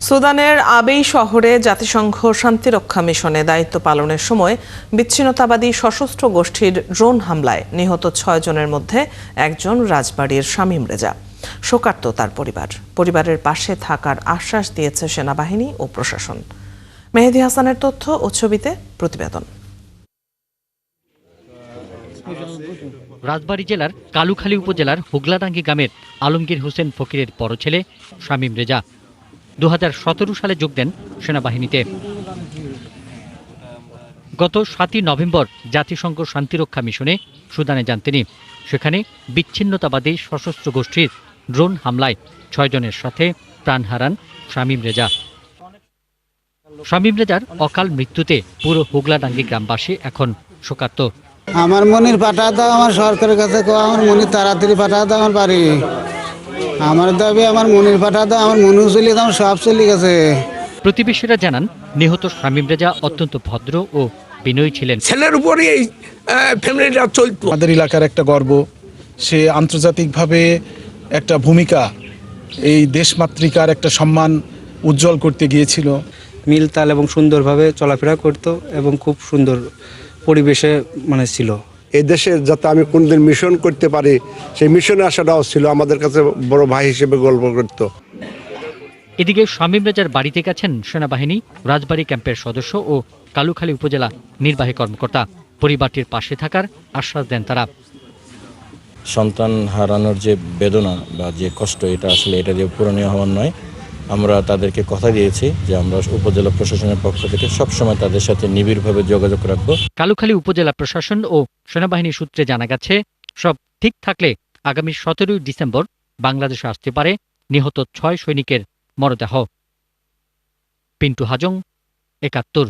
সুদানের আবেই শহরে জাতিসংঘ শান্তিরক্ষা মিশনে দায়িত্ব পালনের সময় বিচ্ছিন্নতাবাদী সশস্ত্র গোষ্ঠীর ড্রোন হামলায় নিহত ৬ জনের মধ্যে একজন রাজবাড়ীর শামীম রেজা। শোকার্ত তার পরিবারের পাশে থাকার আশ্বাস দিয়েছে সেনাবাহিনী ও প্রশাসন। মেহেদী হাসানের তথ্য ও ছবিতে প্রতিবেদন। রাজবাড়ী জেলার কালুখালী উপজেলার হুগলাডাঙ্গি গ্রামের আলমগীর হোসেন ফকিরের বড় ছেলে শামীম রেজা ২০১৭ সালে যোগ দেন সেনাবাহিনীতে। গত ৭ই নভেম্বর জাতিসংঘ শান্তিরক্ষা মিশনে সুদানে যান তিনি। সেখানে বিচ্ছিন্নতাবাদী সশস্ত্র গোষ্ঠীর ড্রোন হামলায় ৬ জনের সাথে প্রাণ হারান শামীম রেজা। শামীম রেজার অকাল মৃত্যুতে পুরো হুগলাডাঙ্গি গ্রামবাসী এখন শোকার্ত। আমার মনির পাঠা দাও, আমার সরকারের কাছে আমার মনির তাড়াতাড়ি পাঠা দাও আমার বাড়ি। আমার দাবি আমার মনির পাঠা দাও, আমার মনির চলে দাও, সব চলে গেছে। প্রতিবেশীরা জানান, নিহত শামীম রেজা অত্যন্ত ভদ্র ও বিনয়ী ছিলেন। ছেলের উপরে এই ফ্যামিলিটা চলত। আমাদের এলাকার একটা গর্ব, সে আন্তর্জাতিকভাবে একটা ভূমিকা, এই দেশমাতৃকার একটা সম্মান উজ্জ্বল করতে গিয়েছিল। মিলতাল এবং সুন্দরভাবে চলাফেরা করত এবং খুব সুন্দর পরিবেশে ছিল। এই দেশে যাতে আমি কোনদিন মিশন করতে পারি, সেই মিশনে আসাটাও ছিল আমাদের কাছে বড় ভাই হিসেবে গল্প করত। এদিকে শামীম রেজার বাড়িতে গেছেন সেনাবাহিনী, রাজবাড়ী ক্যাম্পের সদস্য ও কালুখালী উপজেলা নির্বাহী কর্মকর্তা। পরিবারটির পাশে থাকার আশ্বাস দেন তারা। সন্তান হারানোর যে বেদনা বা যে কষ্ট, এটা যে পূরণীয় হওয়ার নয়। আমরা তাদেরকে কথা দিয়েছি যে আমরা উপজেলা প্রশাসনের পক্ষ থেকে সবসময় তাদের সাথে নিবিড়ভাবে যোগাযোগ রাখবো। কালুখালী উপজেলা প্রশাসন ও সেনাবাহিনী সূত্রে জানা গেছে, সব ঠিক থাকলে আগামী ১৭ ডিসেম্বর বাংলাদেশে আসতে পারে নিহত ৬ সৈনিকের মরদেহ। পিন্টু হাজং, ৭১।